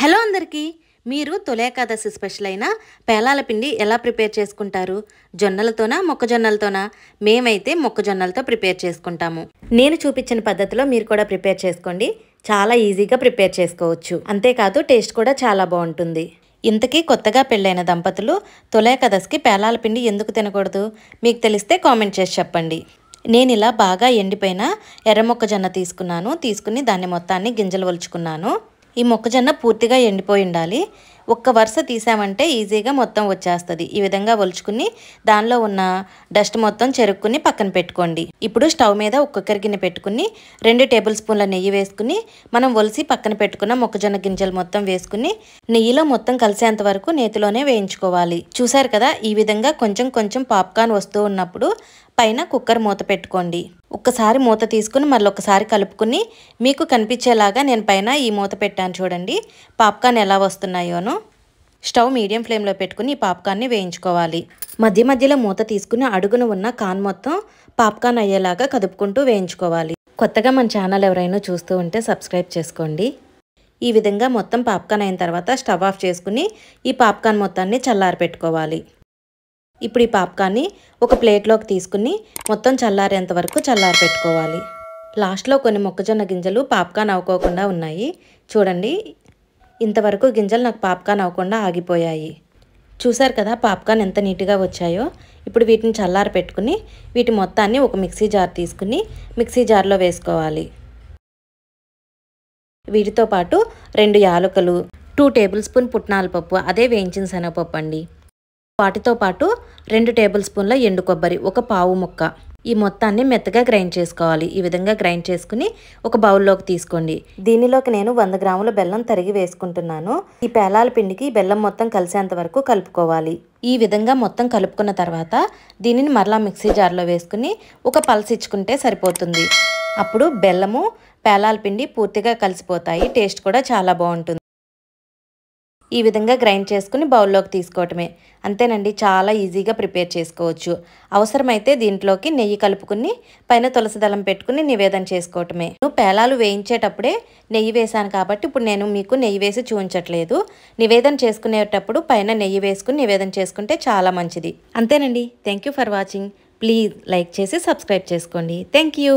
Hello అందరికీ మీరు తొలి ఏకాదశి స్పెషల్ అయిన పేలాల పిండి ఎలా ప్రిపేర్ చేసుకుంటారు? జొన్నలతోనా మొక్కజొన్నలతోనా? మేమైతే మొక్కజొన్నలతో ప్రిపేర్ చేసుకుంటాము. నేను చూపించిన పద్ధతిలో మీరు కూడా ప్రిపేర్ చేసుకోండి. చాలా ఈజీగా ప్రిపేర్ చేసుకోవచ్చు. అంతేకాదు టేస్ట్ కూడా చాలా బాగుంటుంది. ఇంతకీ కొత్తగా పెళ్ళైన దంపతులు తొలి ఏకాదశికి పేలాల పిండి ఎందుకు తినకూడదు? మీకు తెలిస్తే కామెంట్ చేసి చెప్పండి. నేను ఇలా బాగా ఎండిపోయిన ఎర్ర మొక్కజొన్న తీసుకుని దాన్ని మొత్తాన్ని గింజలు ఒలుచుకున్నాను. ఈ మొక్కజొన్న పూర్తిగా ఎండిపోయి ఉండాలి. ఒక్క వరుస తీసామంటే ఈజీగా మొత్తం వచ్చేస్తుంది. ఈ విధంగా ఒలుచుకుని దానిలో ఉన్న డస్ట్ మొత్తం చెరుక్కుని పక్కన పెట్టుకోండి. ఇప్పుడు స్టవ్ మీద ఒక కుక్కర్ గిన్నె పెట్టుకుని 2 టేబుల్ స్పూన్ల నెయ్యి వేసుకుని మనం ఒలిసి పక్కన పెట్టుకున్న మొక్కజొన్న గింజలు మొత్తం వేసుకుని నెయ్యిలో మొత్తం కలిసేంత వరకు నేతిలోనే వేయించుకోవాలి. చూసారు కదా, ఈ విధంగా కొంచెం కొంచెం పాప్కార్న్ వస్తూ ఉన్నప్పుడు పైన కుక్కర్ మూత పెట్టుకోండి. ఒక్కసారి మూత తీసుకుని మళ్ళీ ఒకసారి కలుపుకుని మీకు కనిపించేలాగా నేను పైన ఈ మూత పెట్టాను చూడండి. పాప్కార్న్ ఎలా వస్తున్నాయోనో స్టవ్ మీడియం ఫ్లేమ్లో పెట్టుకుని ఈ పాప్కార్న్ని వేయించుకోవాలి. మధ్య మధ్యలో మూత తీసుకుని అడుగున ఉన్న కాన్ మొత్తం పాప్కార్న్ అయ్యేలాగా కదుపుకుంటూ వేయించుకోవాలి. కొత్తగా మన ఛానల్ ఎవరైనా చూస్తూ ఉంటే సబ్స్క్రైబ్ చేసుకోండి. ఈ విధంగా మొత్తం పాప్కార్న్ అయిన తర్వాత స్టవ్ ఆఫ్ చేసుకుని ఈ పాప్కార్న్ మొత్తాన్ని చల్లారి పెట్టుకోవాలి. ఇప్పుడు ఈ పాప్కార్న్ని ఒక ప్లేట్లోకి తీసుకుని మొత్తం చల్లారేంత వరకు చల్లారి పెట్టుకోవాలి. లాస్ట్లో కొన్ని మొక్కజొన్న గింజలు పాప్కార్న్ అవ్వకోకుండా ఉన్నాయి చూడండి. ఇంతవరకు గింజలు నాకు పాప్కార్న్ అవ్వకుండా ఆగిపోయాయి. చూసారు కదా పాప్కార్న్ ఎంత నీట్గా వచ్చాయో. ఇప్పుడు వీటిని చల్లారి పెట్టుకుని వీటి మొత్తాన్ని ఒక మిక్సీ జార్ తీసుకుని మిక్సీ జార్లో వేసుకోవాలి. వీటితో పాటు 2 యాలకులు, 2 టేబుల్ స్పూన్ పుట్నాల పప్పు, అదే వేయించిన శనగపప్పు అండి. వాటితో పాటు 2 టేబుల్ స్పూన్ల ఎండు కొబ్బరి, ఒక పావు ముక్క. ఈ మొత్తాన్ని మెత్తగా గ్రైండ్ చేసుకోవాలి. ఈ విధంగా గ్రైండ్ చేసుకుని ఒక బౌల్లోకి తీసుకోండి. దీనిలోకి నేను 100 గ్రాముల బెల్లం తరిగి వేసుకుంటున్నాను. ఈ పేలాల పిండికి బెల్లం మొత్తం కలిసేంత వరకు కలుపుకోవాలి. ఈ విధంగా మొత్తం కలుపుకున్న తర్వాత దీనిని మరలా మిక్సీ జార్లో వేసుకుని ఒక పల్స్ ఇచ్చుకుంటే సరిపోతుంది. అప్పుడు బెల్లము పేలాల పిండి పూర్తిగా కలిసిపోతాయి. టేస్ట్ కూడా చాలా బాగుంటుంది. ఈ విధంగా గ్రైండ్ చేసుకుని బౌల్లోకి తీసుకోవటమే. అంతేనండి, చాలా ఈజీగా ప్రిపేర్ చేసుకోవచ్చు. అవసరమైతే దీంట్లోకి నెయ్యి కలుపుకుని పైన తులసి దళం పెట్టుకుని నివేదన చేసుకోవటమే. నేను పేలాలు వేయించేటప్పుడే నెయ్యి వేసాను కాబట్టి ఇప్పుడు నేను మీకు నెయ్యి వేసి చూపించట్లేదు. నివేదన చేసుకునేటప్పుడు పైన నెయ్యి వేసుకుని నివేదన చేసుకుంటే చాలా మంచిది. అంతేనండి. Thank you for watching. Please like చేసి సబ్స్క్రైబ్ చేసుకోండి. Thank you.